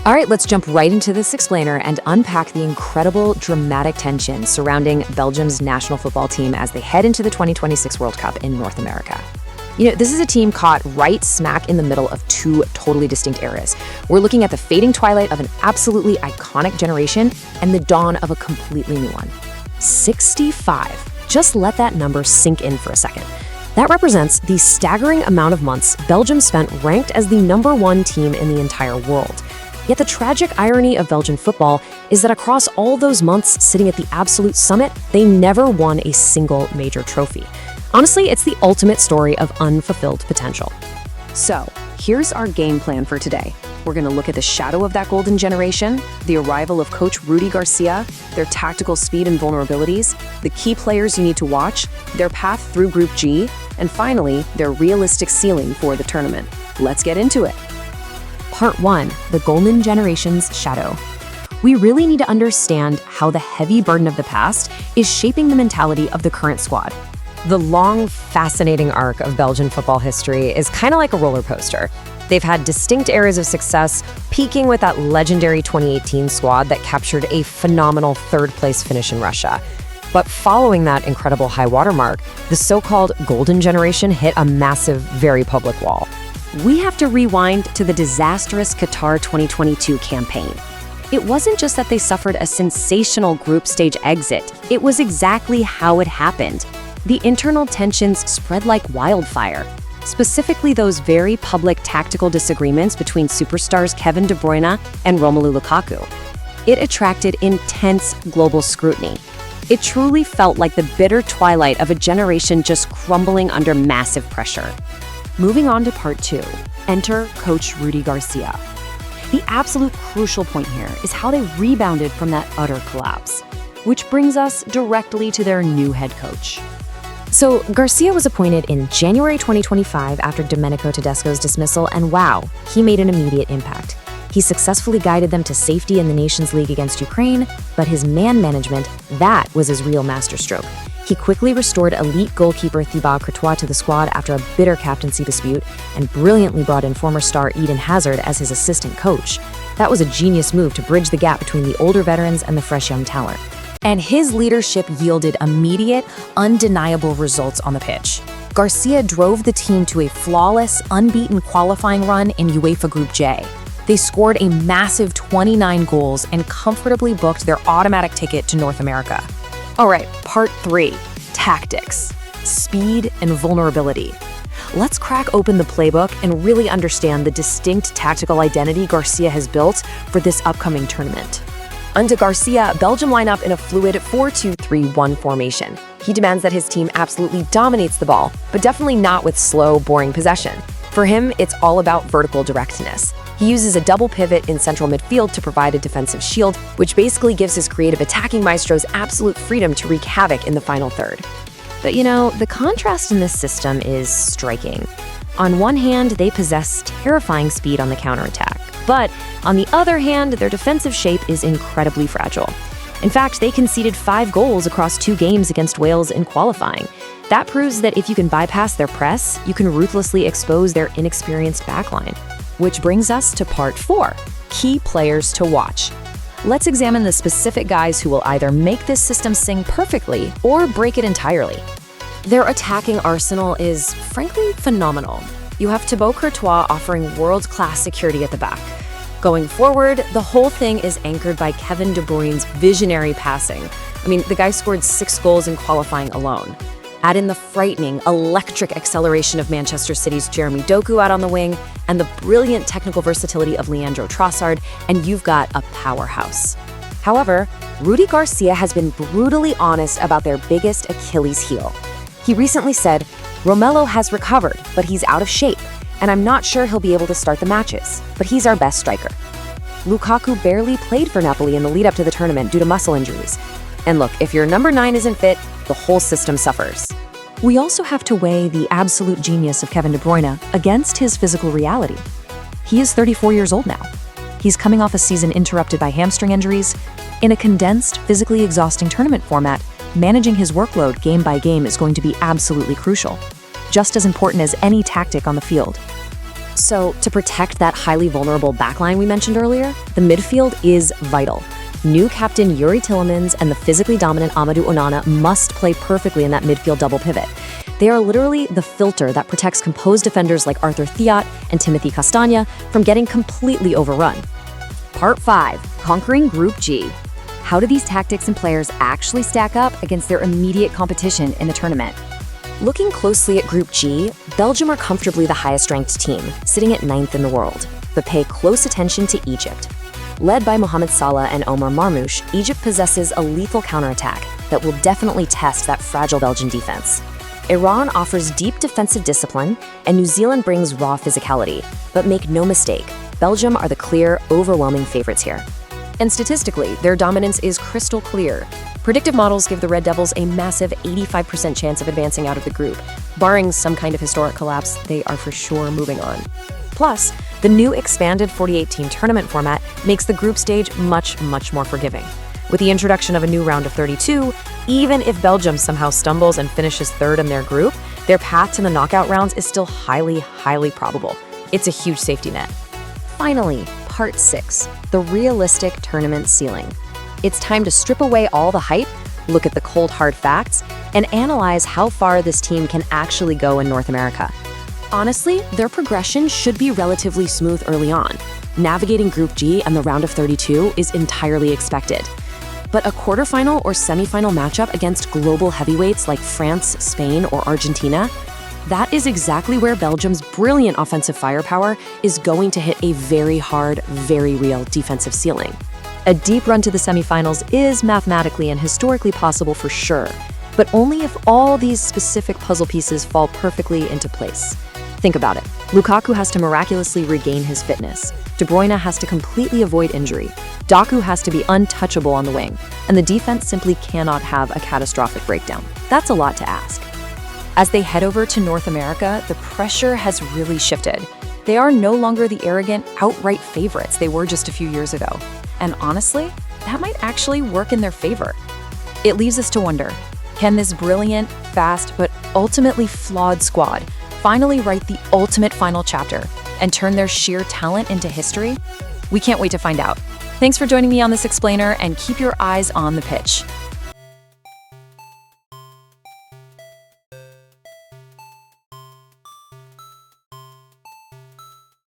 All right, let's jump right into this explainer and unpack the incredible dramatic tension surrounding Belgium's national football team as they head into the 2026 World Cup in North America. This is a team caught right smack in the middle of two totally distinct eras. We're looking at the fading twilight of an absolutely iconic generation and the dawn of a completely new one. 65. Just let that number sink in for a second. That represents the staggering amount of months Belgium spent ranked as the #1 team in the entire world. Yet the tragic irony of Belgian football is that across all those months sitting at the absolute summit, they never won a single major trophy. Honestly, it's the ultimate story of unfulfilled potential. So, here's our game plan for today. We're going to look at the shadow of that golden generation, the arrival of coach Rudy Garcia, their tactical speed and vulnerabilities, the key players you need to watch, their path through Group G, and finally, their realistic ceiling for the tournament. Let's get into it. Part 1, the golden generation's shadow. We really need to understand how the heavy burden of the past is shaping the mentality of the current squad. The long, fascinating arc of Belgian football history is kind of like a roller coaster. They've had distinct eras of success, peaking with that legendary 2018 squad that captured a phenomenal third-place finish in Russia. But following that incredible high watermark, the so-called golden generation hit a massive, very public wall. We have to rewind to the disastrous Qatar 2022 campaign. It wasn't just that they suffered a sensational group stage exit, it was exactly how it happened. The internal tensions spread like wildfire, specifically those very public tactical disagreements between superstars Kevin De Bruyne and Romelu Lukaku. It attracted intense global scrutiny. It truly felt like the bitter twilight of a generation just crumbling under massive pressure. Moving on to part 2, enter coach Rudy Garcia. The absolute crucial point here is how they rebounded from that utter collapse, which brings us directly to their new head coach. So Garcia was appointed in January 2025 after Domenico Tedesco's dismissal, and wow, he made an immediate impact. He successfully guided them to safety in the Nations League against Ukraine, but his man management, that was his real masterstroke. He quickly restored elite goalkeeper Thibaut Courtois to the squad after a bitter captaincy dispute and brilliantly brought in former star Eden Hazard as his assistant coach. That was a genius move to bridge the gap between the older veterans and the fresh young talent. And his leadership yielded immediate, undeniable results on the pitch. Garcia drove the team to a flawless, unbeaten qualifying run in UEFA Group J. They scored a massive 29 goals and comfortably booked their automatic ticket to North America. All right, part 3, tactics, speed, and vulnerability. Let's crack open the playbook and really understand the distinct tactical identity Garcia has built for this upcoming tournament. Under Garcia, Belgium line up in a fluid 4-2-3-1 formation. He demands that his team absolutely dominates the ball, but definitely not with slow, boring possession. For him, it's all about vertical directness. He uses a double pivot in central midfield to provide a defensive shield, which basically gives his creative attacking maestros absolute freedom to wreak havoc in the final third. But the contrast in this system is striking. On one hand, they possess terrifying speed on the counterattack, but on the other hand, their defensive shape is incredibly fragile. In fact, they conceded 5 goals across 2 games against Wales in qualifying. That proves that if you can bypass their press, you can ruthlessly expose their inexperienced backline. Which brings us to part 4, key players to watch. Let's examine the specific guys who will either make this system sing perfectly or break it entirely. Their attacking arsenal is, frankly, phenomenal. You have Thibaut Courtois offering world-class security at the back. Going forward, the whole thing is anchored by Kevin De Bruyne's visionary passing. The guy scored 6 goals in qualifying alone. Add in the frightening, electric acceleration of Manchester City's Jeremy Doku out on the wing, and the brilliant technical versatility of Leandro Trossard, and you've got a powerhouse. However, Rudy Garcia has been brutally honest about their biggest Achilles heel. He recently said, "Romelu has recovered, but he's out of shape, and I'm not sure he'll be able to start the matches, but he's our best striker." Lukaku barely played for Napoli in the lead-up to the tournament due to muscle injuries. And look, if your number 9 isn't fit, the whole system suffers. We also have to weigh the absolute genius of Kevin De Bruyne against his physical reality. He is 34 years old now. He's coming off a season interrupted by hamstring injuries. In a condensed, physically exhausting tournament format, managing his workload game by game is going to be absolutely crucial, just as important as any tactic on the field. So, to protect that highly vulnerable backline we mentioned earlier, the midfield is vital. New captain Youri Tielemans and the physically dominant Amadou Onana must play perfectly in that midfield double pivot. They are literally the filter that protects composed defenders like Arthur Theate and Timothy Castagne from getting completely overrun. Part 5. Conquering Group G. How do these tactics and players actually stack up against their immediate competition in the tournament? Looking closely at Group G, Belgium are comfortably the highest-ranked team, sitting at 9th in the world, but pay close attention to Egypt. Led by Mohamed Salah and Omar Marmoush, Egypt possesses a lethal counterattack that will definitely test that fragile Belgian defense. Iran offers deep defensive discipline, and New Zealand brings raw physicality. But make no mistake, Belgium are the clear, overwhelming favorites here. And statistically, their dominance is crystal clear. Predictive models give the Red Devils a massive 85% chance of advancing out of the group. Barring some kind of historic collapse, they are for sure moving on. Plus, the new expanded 48-team tournament format makes the group stage much more forgiving. With the introduction of a new round of 32, even if Belgium somehow stumbles and finishes third in their group, their path to the knockout rounds is still highly probable. It's a huge safety net. Finally, Part 6, the realistic tournament ceiling. It's time to strip away all the hype, look at the cold hard facts, and analyze how far this team can actually go in North America. Honestly, their progression should be relatively smooth early on. Navigating Group G and the round of 32 is entirely expected. But a quarterfinal or semifinal matchup against global heavyweights like France, Spain, or Argentina, that is exactly where Belgium's brilliant offensive firepower is going to hit a very hard, very real defensive ceiling. A deep run to the semifinals is mathematically and historically possible for sure, but only if all these specific puzzle pieces fall perfectly into place. Think about it. Lukaku has to miraculously regain his fitness. De Bruyne has to completely avoid injury. Doku has to be untouchable on the wing, and the defense simply cannot have a catastrophic breakdown. That's a lot to ask. As they head over to North America, the pressure has really shifted. They are no longer the arrogant, outright favorites they were just a few years ago. And honestly, that might actually work in their favor. It leaves us to wonder, can this brilliant, fast, but ultimately flawed squad finally write the ultimate final chapter and turn their sheer talent into history? We can't wait to find out. Thanks for joining me on this explainer, and keep your eyes on the pitch.